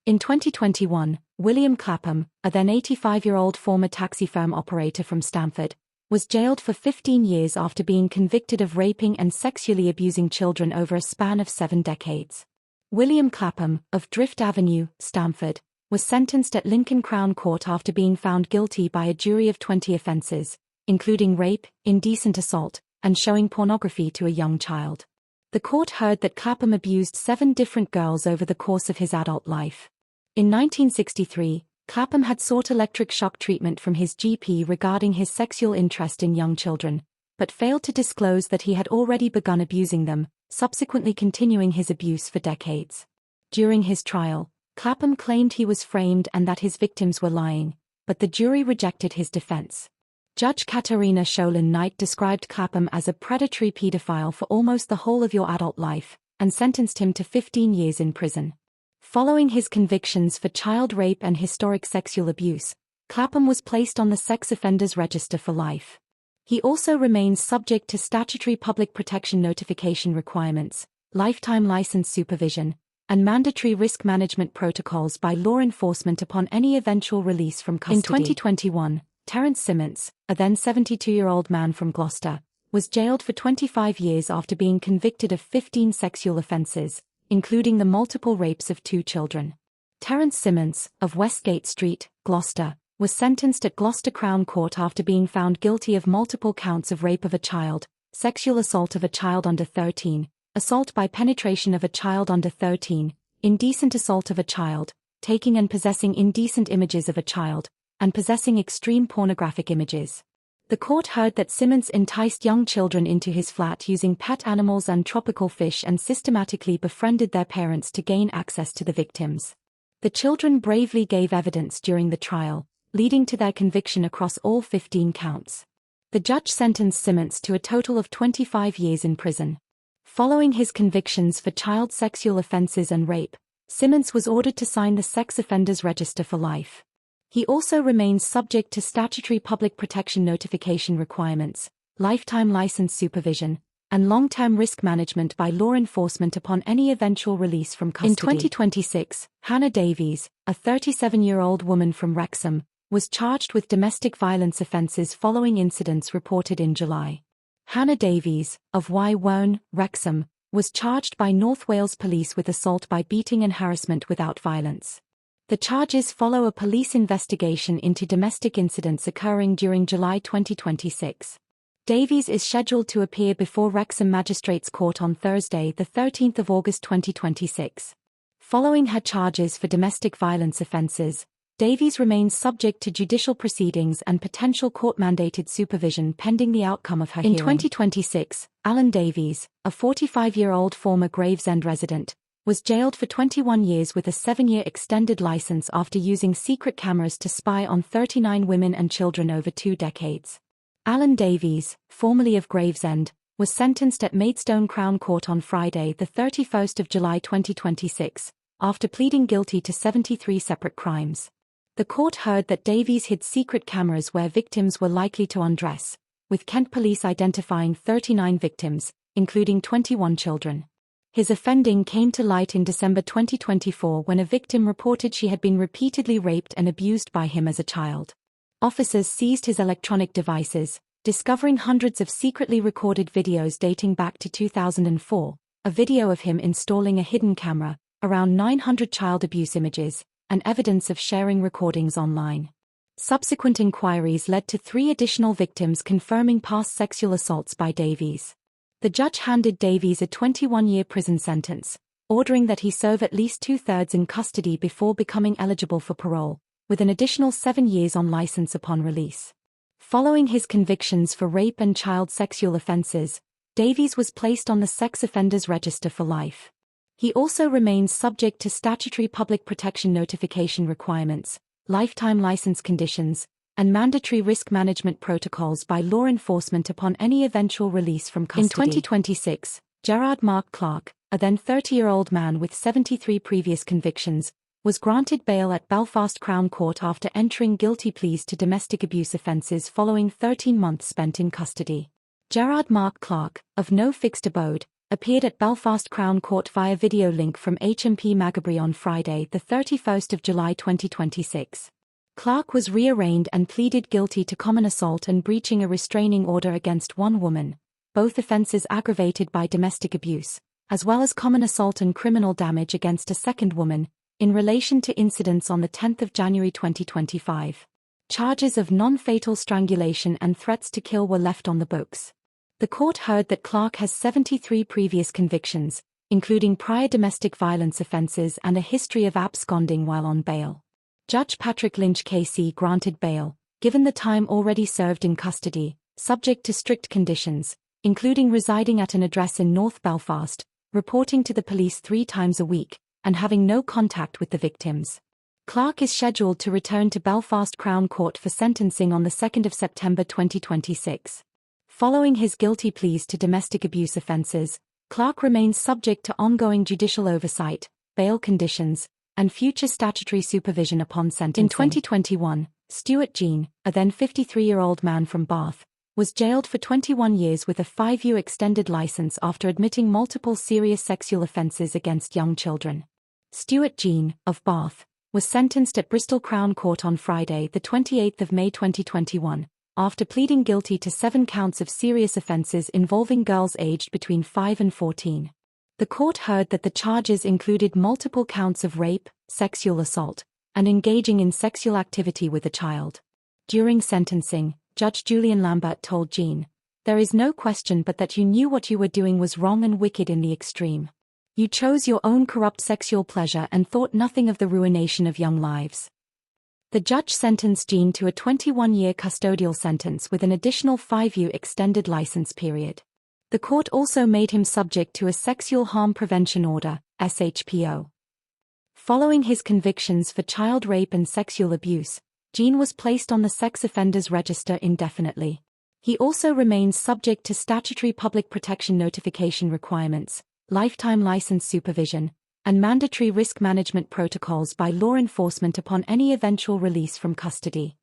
In 2021, William Clapham, a then 85-year-old former taxi firm operator from Stamford, was jailed for 15 years after being convicted of raping and sexually abusing children over a span of 7 decades. William Clapham, of Drift Avenue, Stamford, was sentenced at Lincoln Crown Court after being found guilty by a jury of 20 offences, including rape, indecent assault, and showing pornography to a young child. The court heard that Clapham abused 7 different girls over the course of his adult life. In 1963, Clapham had sought electric shock treatment from his GP regarding his sexual interest in young children, but failed to disclose that he had already begun abusing them, subsequently continuing his abuse for decades. During his trial, Clapham claimed he was framed and that his victims were lying, but the jury rejected his defense. Judge Katarina Sholin Knight described Clapham as a predatory pedophile for almost the whole of your adult life, and sentenced him to 15 years in prison. Following his convictions for child rape and historic sexual abuse, Clapham was placed on the sex offenders register for life. He also remains subject to statutory public protection notification requirements, lifetime license supervision, and mandatory risk management protocols by law enforcement upon any eventual release from custody. In 2021, Terrence Simmons, a then 72-year-old man from Gloucester, was jailed for 25 years after being convicted of 15 sexual offences, including the multiple rapes of 2 children. Terrence Simmons, of Westgate Street, Gloucester, was sentenced at Gloucester Crown Court after being found guilty of multiple counts of rape of a child, sexual assault of a child under 13, assault by penetration of a child under 13, indecent assault of a child, taking and possessing indecent images of a child, and possessing extreme pornographic images. The court heard that Simmons enticed young children into his flat using pet animals and tropical fish and systematically befriended their parents to gain access to the victims. The children bravely gave evidence during the trial, leading to their conviction across all 15 counts. The judge sentenced Simmons to a total of 25 years in prison. Following his convictions for child sexual offences and rape, Simmons was ordered to sign the sex offenders register for life. He also remains subject to statutory public protection notification requirements, lifetime license supervision, and long-term risk management by law enforcement upon any eventual release from custody. In 2026, Hannah Davies, a 37-year-old woman from Wrexham, was charged with domestic violence offences following incidents reported in July. Hannah Davies, of Wone, Wrexham, was charged by North Wales Police with assault by beating and harassment without violence. The charges follow a police investigation into domestic incidents occurring during July 2026. Davies is scheduled to appear before Wrexham Magistrates Court on Thursday, the 13th of August 2026. Following her charges for domestic violence offences, Davies remains subject to judicial proceedings and potential court-mandated supervision pending the outcome of her hearing. In 2026, Alan Davies, a 45-year-old former Gravesend resident, was jailed for 21 years with a 7-year extended license after using secret cameras to spy on 39 women and children over 2 decades. Alan Davies, formerly of Gravesend, was sentenced at Maidstone Crown Court on Friday, the 31st of July 2026, after pleading guilty to 73 separate crimes. The court heard that Davies hid secret cameras where victims were likely to undress, with Kent police identifying 39 victims, including 21 children. His offending came to light in December 2024 when a victim reported she had been repeatedly raped and abused by him as a child. Officers seized his electronic devices, discovering hundreds of secretly recorded videos dating back to 2004, a video of him installing a hidden camera, around 900 child abuse images, and evidence of sharing recordings online. Subsequent inquiries led to 3 additional victims confirming past sexual assaults by Davies. The judge handed Davies a 21-year prison sentence, ordering that he serve at least 2/3 in custody before becoming eligible for parole, with an additional 7 years on license upon release. Following his convictions for rape and child sexual offences, Davies was placed on the sex offenders register for life. He also remains subject to statutory public protection notification requirements, lifetime license conditions, and mandatory risk management protocols by law enforcement upon any eventual release from custody. In 2026, Gerard Clarke, a then 30-year-old man with 73 previous convictions, was granted bail at Belfast Crown Court after entering guilty pleas to domestic abuse offences following 13 months spent in custody. Gerard Clarke, of no fixed abode, appeared at Belfast Crown Court via video link from HMP Maghaberry on Friday, the 31st of July 2026. Clarke was rearraigned and pleaded guilty to common assault and breaching a restraining order against one woman, both offences aggravated by domestic abuse, as well as common assault and criminal damage against a second woman, in relation to incidents on the 10th of January 2025. Charges of non-fatal strangulation and threats to kill were left on the books. The court heard that Clarke has 73 previous convictions, including prior domestic violence offences and a history of absconding while on bail. Judge Patrick Lynch KC granted bail, given the time already served in custody, subject to strict conditions, including residing at an address in North Belfast, reporting to the police 3 times a week, and having no contact with the victims. Clarke is scheduled to return to Belfast Crown Court for sentencing on the 2nd of September 2026. Following his guilty pleas to domestic abuse offences, Clarke remains subject to ongoing judicial oversight, bail conditions, and future statutory supervision upon sentencing. In 2021, Stewart Geen, a then 53-year-old man from Bath, was jailed for 21 years with a 5-year extended licence after admitting multiple serious sexual offences against young children. Stewart Geen, of Bath, was sentenced at Bristol Crown Court on Friday, the 28th of May 2021, after pleading guilty to 7 counts of serious offences involving girls aged between 5 and 14. The court heard that the charges included multiple counts of rape, sexual assault, and engaging in sexual activity with a child. During sentencing, Judge Julian Lambert told Geen, "There is no question but that you knew what you were doing was wrong and wicked in the extreme. You chose your own corrupt sexual pleasure and thought nothing of the ruination of young lives." The judge sentenced Geen to a 21-year custodial sentence with an additional 5-year extended license period. The court also made him subject to a Sexual Harm Prevention Order, SHPO. Following his convictions for child rape and sexual abuse, Geen was placed on the sex offenders register indefinitely. He also remains subject to statutory public protection notification requirements, lifetime license supervision, and mandatory risk management protocols by law enforcement upon any eventual release from custody.